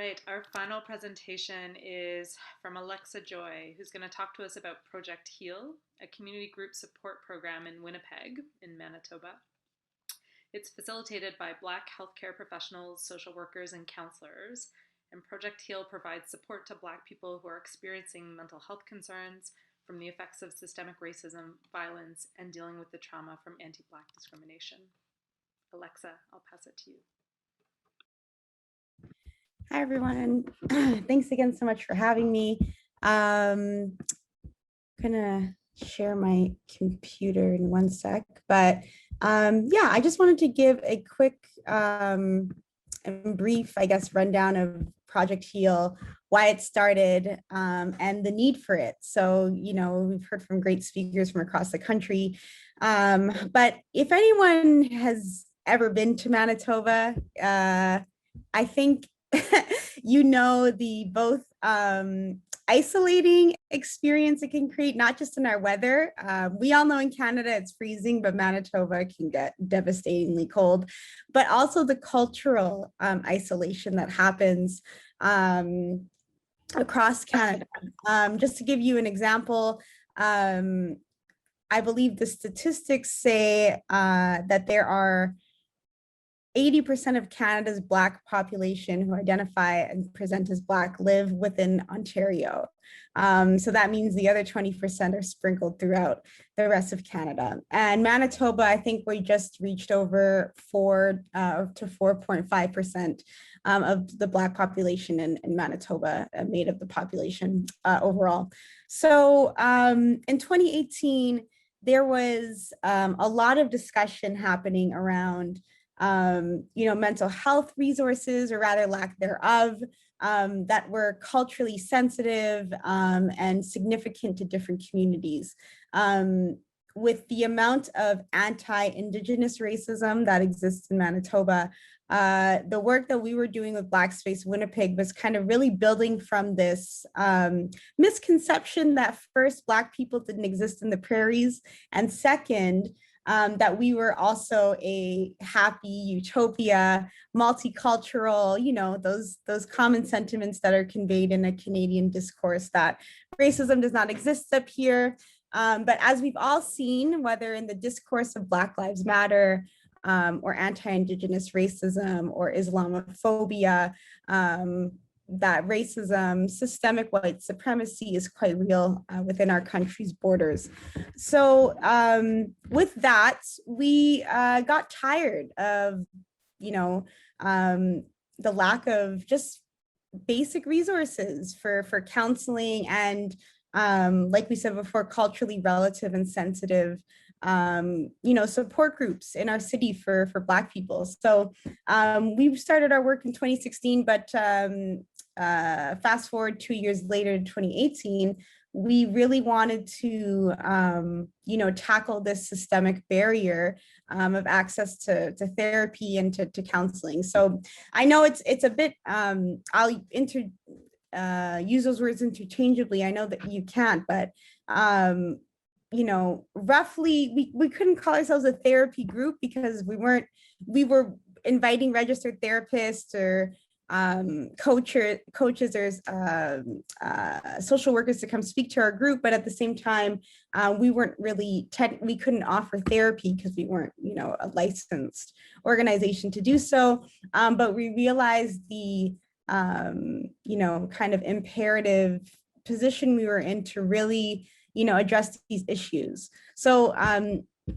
right, our final presentation is from Alexa Joy, who's going to talk to us about Project HEAL, a community group support program in Winnipeg, in Manitoba. It's facilitated by Black healthcare professionals, social workers, and counselors. And Project HEAL provides support to Black people who are experiencing mental health concerns from the effects of systemic racism, violence, and dealing with the trauma from anti-Black discrimination. Alexa, I'll pass it to you. Hi, everyone. Thanks again so much for having me. I'm gonna share my computer in one sec, but yeah, I just wanted to give a quick and brief, I guess, rundown of Project HEAL, why it started, and the need for it. So, we've heard from great speakers from across the country, but if anyone has ever been to Manitoba, I think the both isolating experience it can create, not just in our weather. We all know in Canada it's freezing, but Manitoba can get devastatingly cold, but also the cultural isolation that happens across Canada. Just to give you an example, I believe the statistics say that there are 80% of Canada's Black population who identify and present as Black live within Ontario. So that means the other 20% are sprinkled throughout the rest of Canada. And Manitoba, I think we just reached over 4 to 4.5% of the Black population in Manitoba made of the population overall. So in 2018, there was a lot of discussion happening around mental health resources, or rather lack thereof, that were culturally sensitive and significant to different communities. With the amount of anti-Indigenous racism that exists in Manitoba, the work that we were doing with Black Space Winnipeg was kind of really building from this misconception that first, Black people didn't exist in the prairies, and second, that we were also a happy utopia, multicultural, those common sentiments that are conveyed in a Canadian discourse, that racism does not exist up here. But as we've all seen, whether in the discourse of Black Lives Matter, or anti-Indigenous racism or Islamophobia, that racism, systemic white supremacy is quite real within our country's borders. So with that, we got tired of, the lack of just basic resources for counseling and, like we said before, culturally relative and sensitive support groups in our city for Black people. So we started our work in 2016, but fast forward 2 years later, 2018, we really wanted to, tackle this systemic barrier of access to therapy and to counseling. So I know it's a bit, I'll use those words interchangeably. I know that you can't, but roughly, we couldn't call ourselves a therapy group because we were inviting registered therapists or coaches or social workers to come speak to our group, but at the same time, we weren't really we couldn't offer therapy because we weren't, a licensed organization to do so. But we realized the, kind of imperative position we were in to really, address these issues. So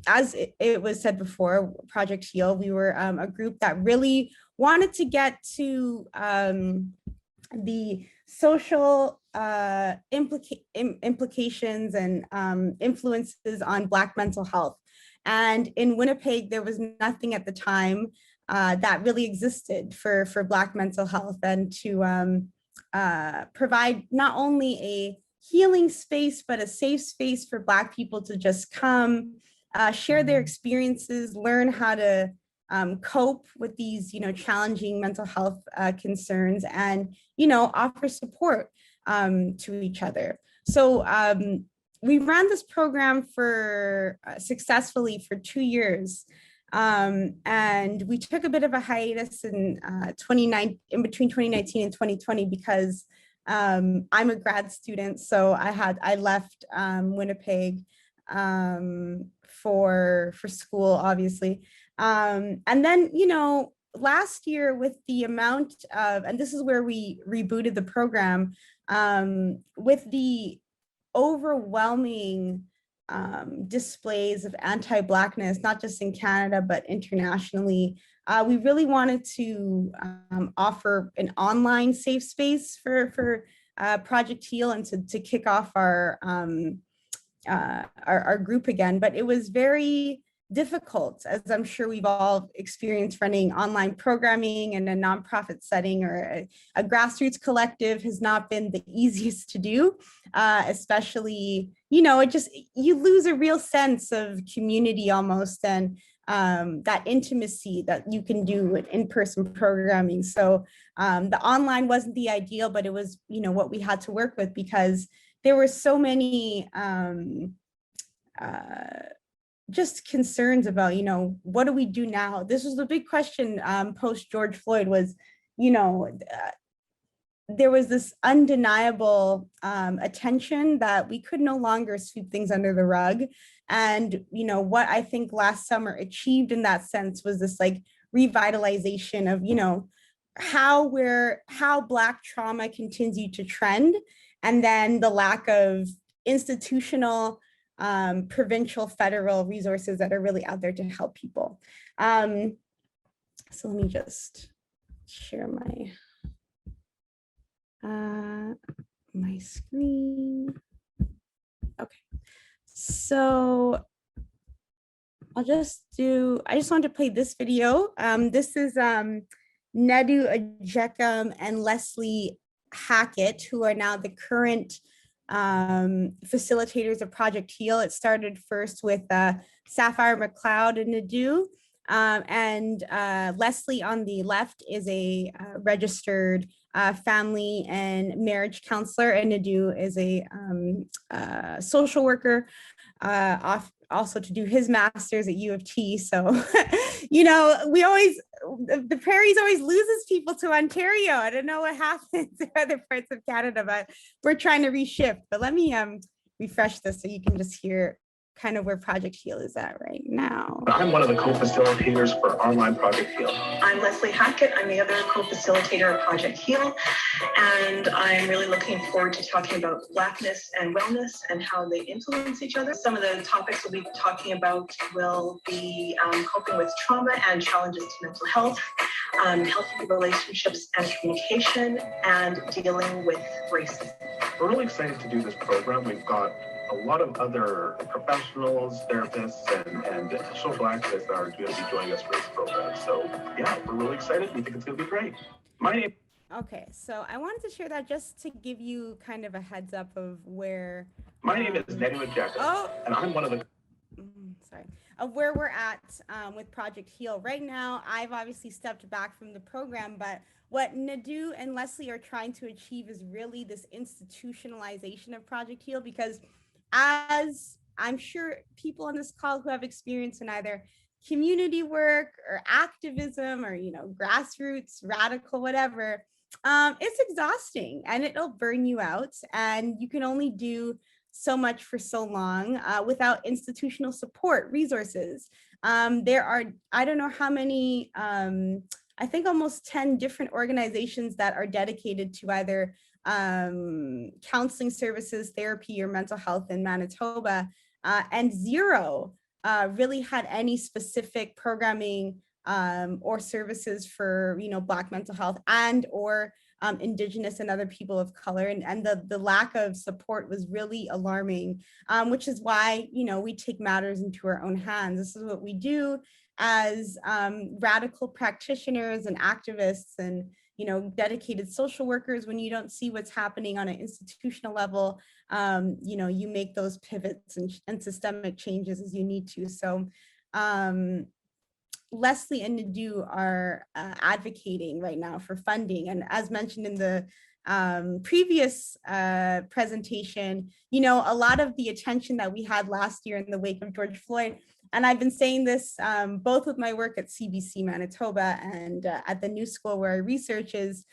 as it was said before, Project HEAL, we were a group that really wanted to get to the social implications and influences on Black mental health. And in Winnipeg, there was nothing at the time that really existed for Black mental health, and to provide not only a healing space, but a safe space for Black people to just come, share their experiences, learn how to cope with these, challenging mental health concerns, and, offer support to each other. So we ran this program for successfully for 2 years. And we took a bit of a hiatus in in between 2019 and 2020 because I'm a grad student, so I left Winnipeg for school, obviously. And then, you know, last year with the amount of, and this is where we rebooted the program, with the overwhelming displays of anti-Blackness, not just in Canada, but internationally. We really wanted to offer an online safe space for Project Heal and to kick off our group again. But it was very difficult, as I'm sure we've all experienced running online programming in a nonprofit setting, or a grassroots collective has not been the easiest to do, especially, you know, you lose a real sense of community almost, and that intimacy that you can do with in-person programming. So the online wasn't the ideal, but it was, you know, what we had to work with, because there were so many just concerns about, you know, what do we do now? This was the big question post George Floyd was, you know, there was this undeniable attention that we could no longer sweep things under the rug. And, you know, what I think last summer achieved in that sense was this like revitalization of, you know, how Black trauma continued to trend, and then the lack of institutional, provincial, federal resources that are really out there to help people. So let me just share my screen. Okay, so I just wanted to play this video. This is Nedu Ejekam and Leslie Hackett, who are now the current facilitators of Project Heal. It started first with Sapphire McLeod and Nadu, and Leslie on the left is a registered family and marriage counselor, and Nadu is a social worker, also to do his master's at U of T. So, you know, the prairies always loses people to Ontario. I don't know what happens in other parts of Canada, but we're trying to reshift. But let me refresh this so you can just hear kind of where Project Heal is at right now. I'm one of the co-facilitators for Online Project Heal. I'm Leslie Hackett. I'm the other co-facilitator of Project Heal, and I'm really looking forward to talking about Blackness and wellness and how they influence each other. Some of the topics we'll be talking about will be coping with trauma and challenges to mental health, healthy relationships and communication, and dealing with racism. We're really excited to do this program. We've got a lot of other professionals, therapists, and social activists that are going to be joining us for this program. So yeah, we're really excited. We think it's going to be great. Okay, so I wanted to share that just to give you kind of a heads up of where. My name is Nedu Ejekam, and I'm one of the. Of where we're at with Project Heal. Right now, I've obviously stepped back from the program, but what Nadu and Leslie are trying to achieve is really this institutionalization of Project Heal, because as I'm sure people on this call who have experience in either community work or activism or, you know, grassroots, radical, whatever, it's exhausting and it'll burn you out, and you can only do so much for so long without institutional support, resources. There are, I don't know how many, I think almost 10 different organizations that are dedicated to either counseling services, therapy, or mental health in Manitoba, and zero really had any specific programming or services for, you know, Black mental health and or Indigenous and other people of color, and the lack of support was really alarming, which is why, you know, we take matters into our own hands. This is what we do as radical practitioners and activists and, you know, dedicated social workers. When you don't see what's happening on an institutional level, you know, you make those pivots and systemic changes as you need to. So Leslie and Nadu are advocating right now for funding. And as mentioned in the previous presentation, you know, a lot of the attention that we had last year in the wake of George Floyd and I've been saying this both with my work at CBC Manitoba and at the new school where I research is,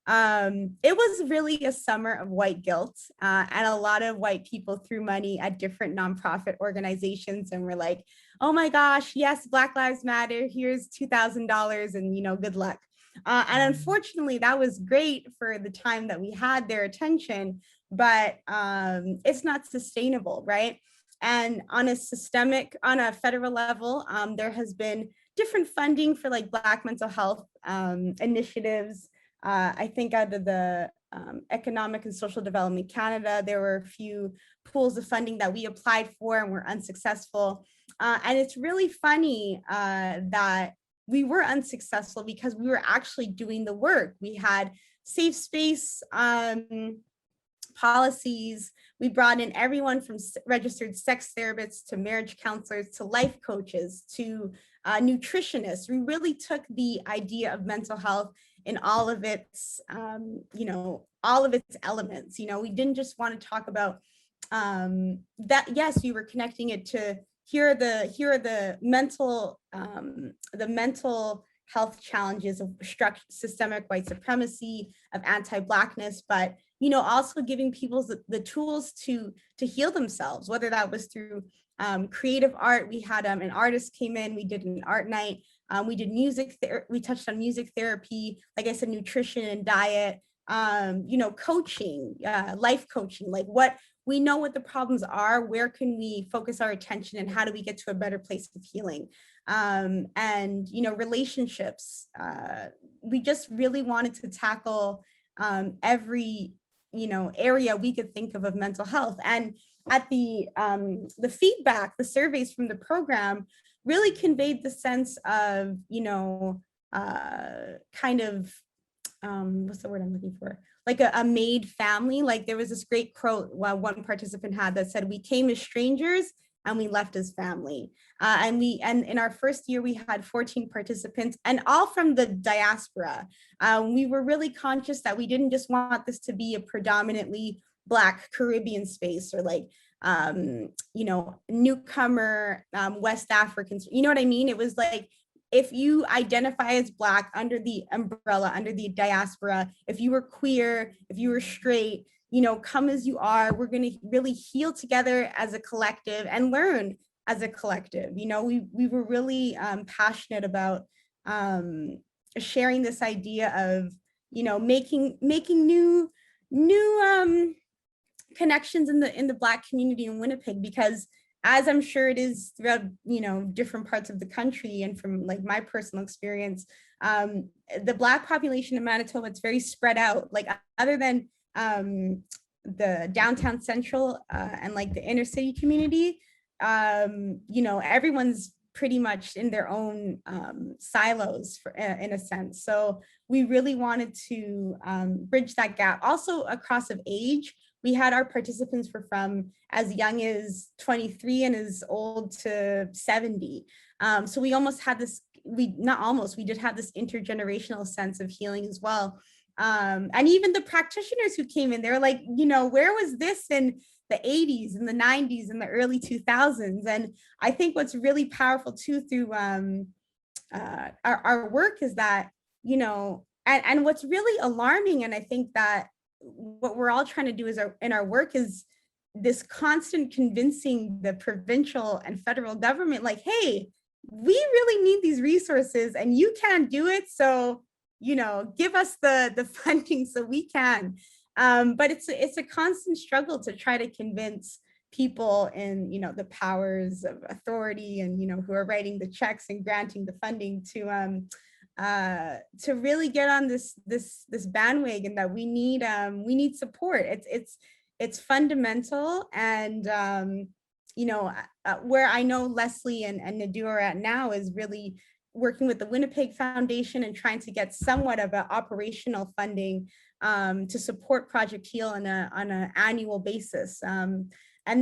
it was really a summer of white guilt, and a lot of white people threw money at different nonprofit organizations and were like, oh my gosh, yes, Black Lives Matter, here's $2,000 and good luck. And unfortunately, that was great for the time that we had their attention, but it's not sustainable, right? And on a federal level, there has been different funding for like Black mental health initiatives. I think out of the Economic and Social Development Canada, there were a few pools of funding that we applied for and were unsuccessful. And it's really funny that we were unsuccessful because we were actually doing the work. We had safe space policies. We brought in everyone from registered sex therapists to marriage counselors to life coaches to nutritionists. We really took the idea of mental health in all of its, all of its elements. We didn't just want to talk about that. Yes, we were connecting it to here are the mental health challenges of systemic white supremacy, of anti-Blackness, but also giving people the tools to heal themselves, whether that was through creative art. We had an artist came in, we did an art night, we did music, we touched on music therapy, like I said, nutrition and diet, coaching, life coaching, like what we know what the problems are, where can we focus our attention and how do we get to a better place of healing? And relationships, we just really wanted to tackle every area we could think of mental health. And at the feedback, the surveys from the program really conveyed the sense of kind of what's the word I'm looking for, like a made family. Like there was this great quote one participant had that said, we came as strangers and we left as family. And in our first year, we had 14 participants and all from the diaspora. We were really conscious that we didn't just want this to be a predominantly Black Caribbean space or like, newcomer West Africans, you know what I mean? It was like, if you identify as Black under the umbrella, under the diaspora, if you were queer, if you were straight, come as you are, we're going to really heal together as a collective and learn as a collective. We were really passionate about sharing this idea of, making new connections in the Black community in Winnipeg, because as I'm sure it is throughout, different parts of the country, and from like my personal experience, the Black population in Manitoba, it's very spread out. Like other than the downtown central and like the inner city community, everyone's pretty much in their own silos in a sense. So we really wanted to bridge that gap. Also across of age, we had our participants were from as young as 23 and as old to 70. So we almost had this, we did have this intergenerational sense of healing as well. And even the practitioners who came in, they were like, where was this in the 80s and the 90s and the early 2000s? And I think what's really powerful too through our work is that, and what's really alarming, and I think that what we're all trying to do in our work is this constant convincing the provincial and federal government, like, hey, we really need these resources and you can't do it. So, give us the funding so we can. But it's a constant struggle to try to convince people in, the powers of authority and, who are writing the checks and granting the funding to really get on this bandwagon that we need support. It's fundamental. And where I know Leslie and Nadu are at now is really working with the Winnipeg Foundation and trying to get somewhat of an operational funding to support Project Heal on an annual basis. And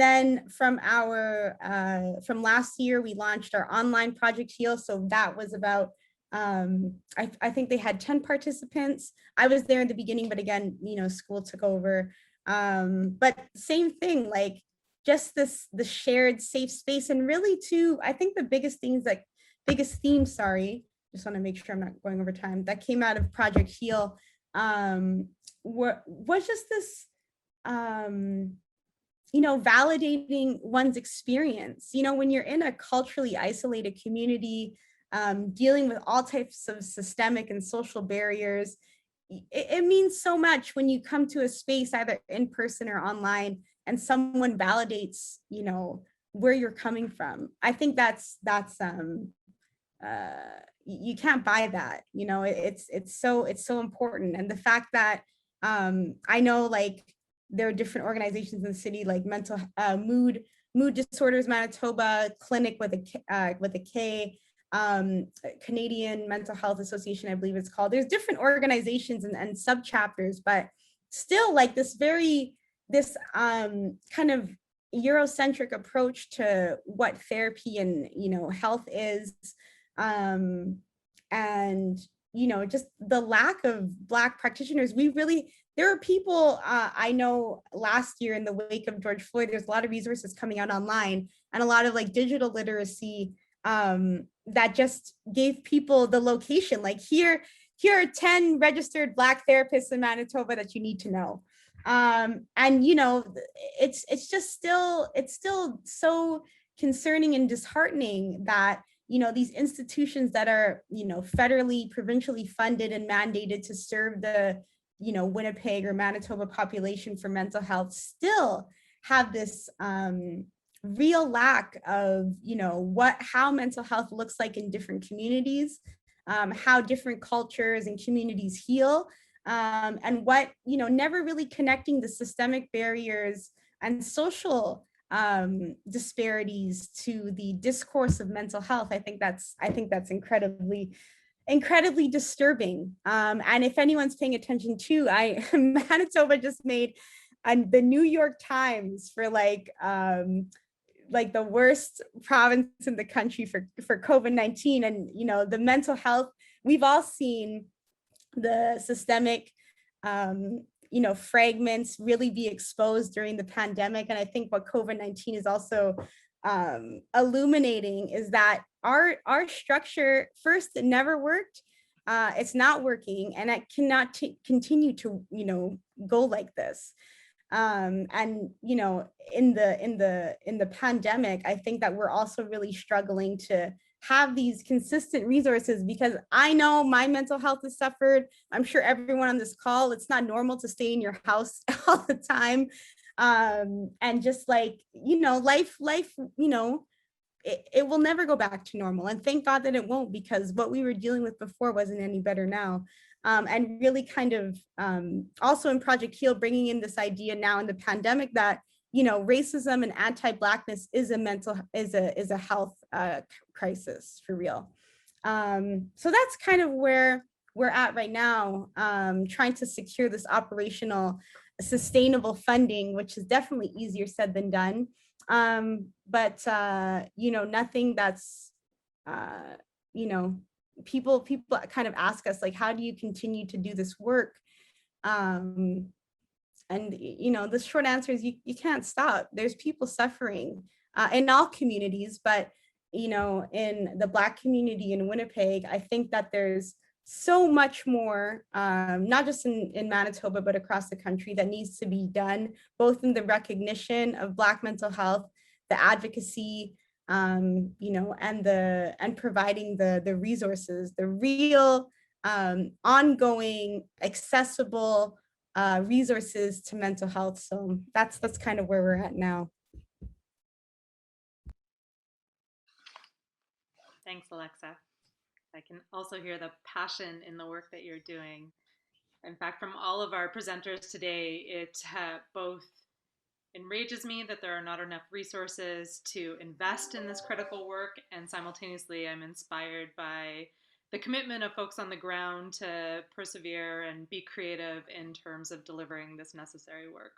then from last year, we launched our online Project Heal. So that was about, I think they had 10 participants. I was there in the beginning, but again, school took over. But same thing, like just the shared safe space. And really too, I think the biggest theme, sorry, just want to make sure I'm not going over time, that came out of Project Heal was just this validating one's experience. When you're in a culturally isolated community, dealing with all types of systemic and social barriers, it means so much when you come to a space either in person or online and someone validates, where you're coming from. I think that's you can't buy that. It's so important. And the fact that I know, like, there are different organizations in the city, like mental mood disorders Manitoba clinic with a K, Canadian Mental Health Association, I believe it's called. There's different organizations and sub chapters, but still, like, this kind of Eurocentric approach to what therapy and health is, and just the lack of Black practitioners. There are people, I know last year in the wake of George Floyd, there's a lot of resources coming out online and a lot of like digital literacy that just gave people the location. Like, here are 10 registered Black therapists in Manitoba that you need to know. And it's still so concerning and disheartening that these institutions that are federally, provincially funded and mandated to serve the Winnipeg or Manitoba population for mental health still have this real lack of how mental health looks like in different communities, how different cultures and communities heal, and what never really connecting the systemic barriers and social disparities to the discourse of mental health. I think that's incredibly disturbing. And if anyone's paying attention to, Manitoba just made the New York Times for like the worst province in the country for COVID-19. And the mental health, we've all seen the systemic fragments really be exposed during the pandemic. And I think what COVID-19 is also illuminating is that our structure, first, it never worked. It's not working, and it cannot continue to go like this. And in the pandemic, I think that we're also really struggling to have these consistent resources, because I know my mental health has suffered. I'm sure everyone on this call, it's not normal to stay in your house all the time. And just like, life, it will never go back to normal. And thank God that it won't, because what we were dealing with before wasn't any better now. And really kind of also in Project Heal, bringing in this idea now in the pandemic that racism and anti-Blackness is a health crisis for real. So that's kind of where we're at right now, trying to secure this operational sustainable funding, which is definitely easier said than done. But nothing that's people kind of ask us, like, how do you continue to do this work? And the short answer is you can't stop. There's people suffering in all communities, but in the Black community in Winnipeg, I think that there's so much more, not just in Manitoba, but across the country, that needs to be done, both in the recognition of Black mental health, the advocacy, and providing the resources, the real ongoing, accessible resources to mental health. So that's kind of where we're at now. Thanks, Alexa. I can also hear the passion in the work that you're doing. In fact, from all of our presenters today, it both enrages me that there are not enough resources to invest in this critical work, and simultaneously I'm inspired by the commitment of folks on the ground to persevere and be creative in terms of delivering this necessary work.